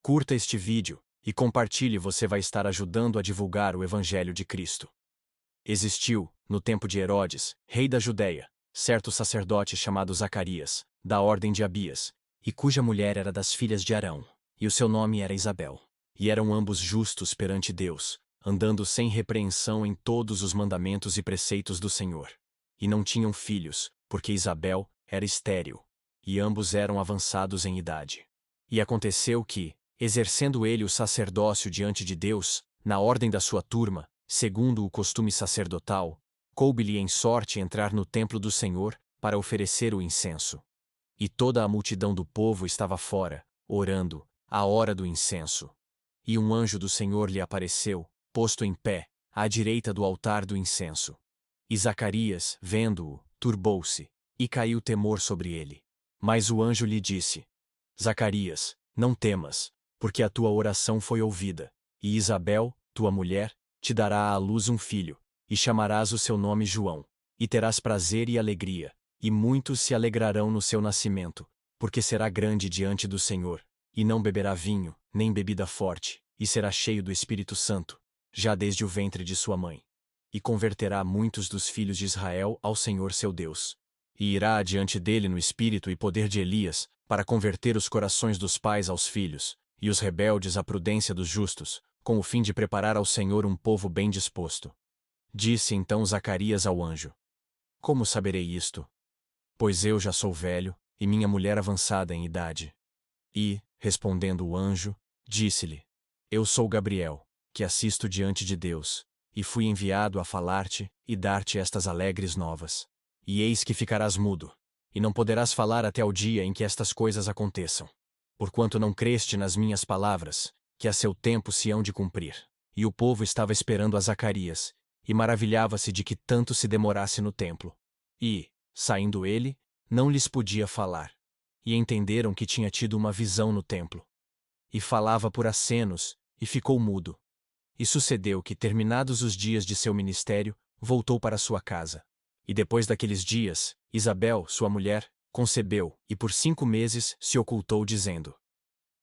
Curta este vídeo e compartilhe, você vai estar ajudando a divulgar o Evangelho de Cristo. Existiu, no tempo de Herodes, rei da Judéia, certo sacerdote chamado Zacarias, da ordem de Abias, e cuja mulher era das filhas de Arão, e o seu nome era Isabel. E eram ambos justos perante Deus, andando sem repreensão em todos os mandamentos e preceitos do Senhor. E não tinham filhos, porque Isabel era estéril, e ambos eram avançados em idade. E aconteceu que, exercendo ele o sacerdócio diante de Deus, na ordem da sua turma, segundo o costume sacerdotal, coube-lhe em sorte entrar no templo do Senhor para oferecer o incenso. E toda a multidão do povo estava fora, orando, à hora do incenso. E um anjo do Senhor lhe apareceu, posto em pé, à direita do altar do incenso. E Zacarias, vendo-o, turbou-se, e caiu temor sobre ele. Mas o anjo lhe disse: Zacarias, não temas, porque a tua oração foi ouvida, e Isabel, tua mulher, te dará à luz um filho, e chamarás o seu nome João, e terás prazer e alegria, e muitos se alegrarão no seu nascimento, porque será grande diante do Senhor, e não beberá vinho, nem bebida forte, e será cheio do Espírito Santo, já desde o ventre de sua mãe. E converterá muitos dos filhos de Israel ao Senhor seu Deus. E irá adiante dele no espírito e poder de Elias, para converter os corações dos pais aos filhos, e os rebeldes à prudência dos justos, com o fim de preparar ao Senhor um povo bem disposto. Disse então Zacarias ao anjo: Como saberei isto? Pois eu já sou velho, e minha mulher avançada em idade. E, respondendo o anjo, disse-lhe: Eu sou Gabriel, que assisto diante de Deus, e fui enviado a falar-te e dar-te estas alegres novas. E eis que ficarás mudo, e não poderás falar até o dia em que estas coisas aconteçam. Porquanto não creste nas minhas palavras, que a seu tempo se hão de cumprir. E o povo estava esperando a Zacarias, e maravilhava-se de que tanto se demorasse no templo. E, saindo ele, não lhes podia falar. E entenderam que tinha tido uma visão no templo. E falava por acenos, e ficou mudo. E sucedeu que, terminados os dias de seu ministério, voltou para sua casa. E depois daqueles dias, Isabel, sua mulher, concebeu, e por 5 meses se ocultou dizendo: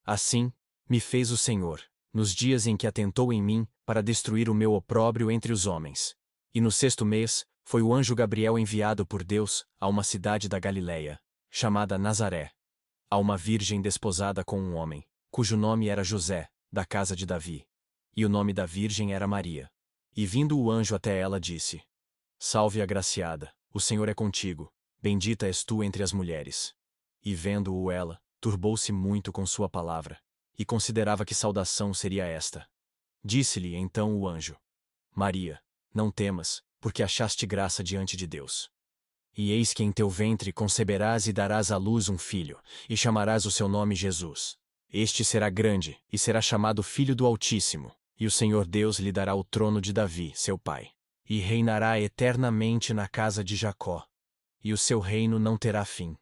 Assim me fez o Senhor, nos dias em que atentou em mim, para destruir o meu opróbrio entre os homens. E no 6º mês, foi o anjo Gabriel enviado por Deus a uma cidade da Galileia, chamada Nazaré, a uma virgem desposada com um homem, cujo nome era José, da casa de Davi. E o nome da virgem era Maria. E vindo o anjo até ela disse: Salve agraciada, o Senhor é contigo, bendita és tu entre as mulheres. E vendo-o ela, turbou-se muito com sua palavra, e considerava que saudação seria esta. Disse-lhe então o anjo: Maria, não temas, porque achaste graça diante de Deus. E eis que em teu ventre conceberás e darás à luz um filho, e chamarás o seu nome Jesus. Este será grande, e será chamado Filho do Altíssimo, e o Senhor Deus lhe dará o trono de Davi, seu pai. E reinará eternamente na casa de Jacó, e o seu reino não terá fim.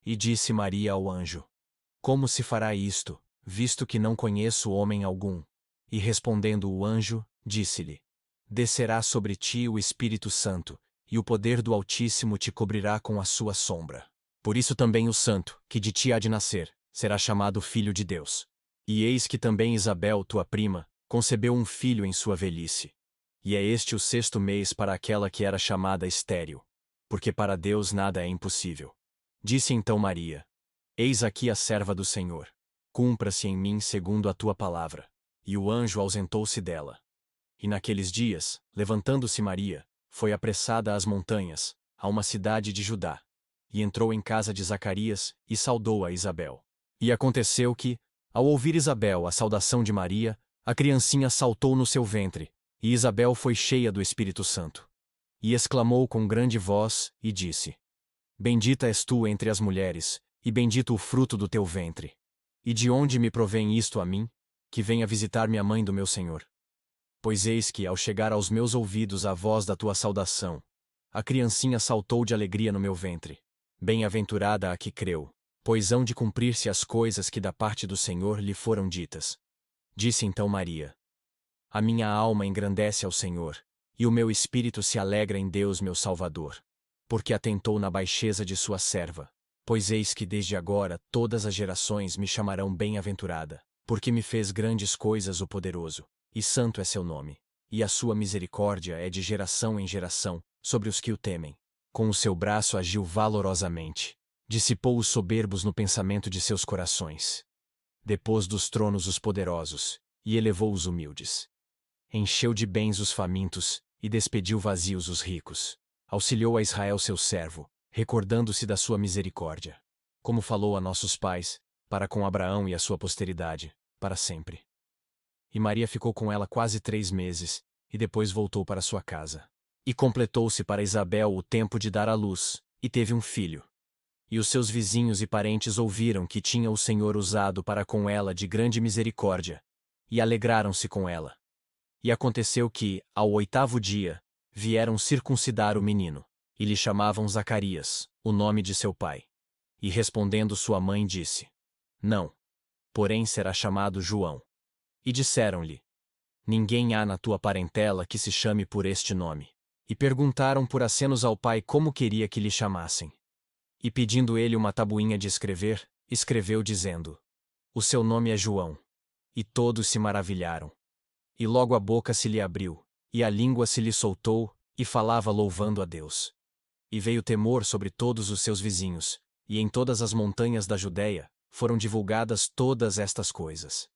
E disse Maria ao anjo: Como se fará isto, visto que não conheço homem algum? E respondendo o anjo, disse-lhe: Descerá sobre ti o Espírito Santo, e o poder do Altíssimo te cobrirá com a sua sombra. Por isso também o santo, que de ti há de nascer, será chamado Filho de Deus. E eis que também Isabel, tua prima, concebeu um filho em sua velhice. E é este o 6º mês para aquela que era chamada estéril, porque para Deus nada é impossível. Disse então Maria: Eis aqui a serva do Senhor. Cumpra-se em mim segundo a tua palavra. E o anjo ausentou-se dela. E naqueles dias, levantando-se Maria, foi apressada às montanhas, a uma cidade de Judá. E entrou em casa de Zacarias, e saudou a Isabel. E aconteceu que, ao ouvir Isabel a saudação de Maria, a criancinha saltou no seu ventre, e Isabel foi cheia do Espírito Santo. E exclamou com grande voz, e disse: Bendita és tu entre as mulheres, e bendito o fruto do teu ventre. E de onde me provém isto a mim, que venha visitar-me a mãe do meu Senhor? Pois eis que, ao chegar aos meus ouvidos a voz da tua saudação, a criancinha saltou de alegria no meu ventre. Bem-aventurada a que creu, pois hão de cumprir-se as coisas que da parte do Senhor lhe foram ditas. Disse então Maria: A minha alma engrandece ao Senhor, e o meu espírito se alegra em Deus meu Salvador, porque atentou na baixeza de sua serva. Pois eis que desde agora todas as gerações me chamarão bem-aventurada, Porque me fez grandes coisas o poderoso, e santo é seu nome, e a sua misericórdia é de geração em geração, sobre os que o temem. Com o seu braço agiu valorosamente, dissipou os soberbos no pensamento de seus corações. Depôs dos tronos os poderosos, e elevou os humildes. Encheu de bens os famintos, e despediu vazios os ricos. Auxiliou a Israel seu servo, recordando-se da sua misericórdia. Como falou a nossos pais, para com Abraão e a sua posteridade, para sempre. E Maria ficou com ela quase 3 meses, e depois voltou para sua casa. E completou-se para Isabel o tempo de dar à luz, e teve um filho. E os seus vizinhos e parentes ouviram que tinha o Senhor usado para com ela de grande misericórdia, e alegraram-se com ela. E aconteceu que, ao 8º dia, vieram circuncidar o menino, e lhe chamavam Zacarias, o nome de seu pai. E respondendo sua mãe disse: Não, porém será chamado João. E disseram-lhe: Ninguém há na tua parentela que se chame por este nome. E perguntaram por acenos ao pai como queria que lhe chamassem. E pedindo ele uma tabuinha de escrever, escreveu dizendo: O seu nome é João. E todos se maravilharam. E logo a boca se lhe abriu, e a língua se lhe soltou, e falava louvando a Deus. E veio temor sobre todos os seus vizinhos, e em todas as montanhas da Judéia foram divulgadas todas estas coisas.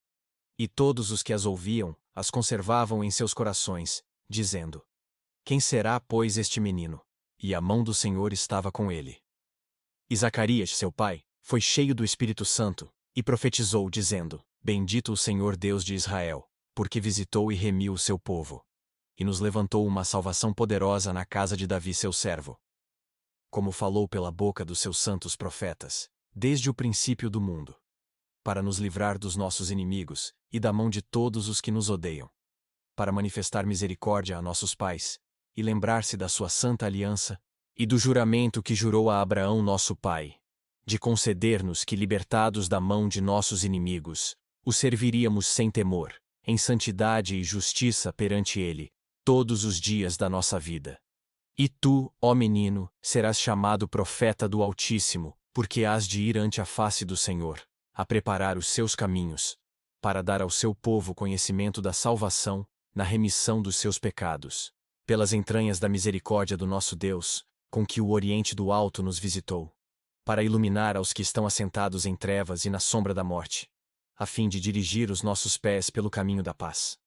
E todos os que as ouviam, as conservavam em seus corações, dizendo: Quem será, pois, este menino? E a mão do Senhor estava com ele. E Zacarias, seu pai, foi cheio do Espírito Santo, e profetizou, dizendo: Bendito o Senhor Deus de Israel, porque visitou e remiu o seu povo. E nos levantou uma salvação poderosa na casa de Davi seu servo. Como falou pela boca dos seus santos profetas, desde o princípio do mundo. Para nos livrar dos nossos inimigos, e da mão de todos os que nos odeiam. Para manifestar misericórdia a nossos pais, e lembrar-se da sua santa aliança, e do juramento que jurou a Abraão nosso pai, de conceder-nos que, libertados da mão de nossos inimigos, o serviríamos sem temor, em santidade e justiça perante ele, todos os dias da nossa vida. E tu, ó menino, serás chamado profeta do Altíssimo, porque hás de ir ante a face do Senhor, a preparar os seus caminhos, para dar ao seu povo conhecimento da salvação, na remissão dos seus pecados, pelas entranhas da misericórdia do nosso Deus, com que o Oriente do Alto nos visitou, para iluminar aos que estão assentados em trevas e na sombra da morte, a fim de dirigir os nossos pés pelo caminho da paz.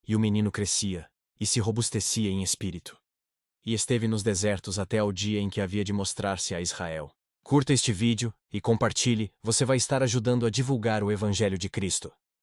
E o menino crescia, e se robustecia em espírito. E esteve nos desertos até ao dia em que havia de mostrar-se a Israel. Curta este vídeo, e compartilhe, você vai estar ajudando a divulgar o Evangelho de Cristo.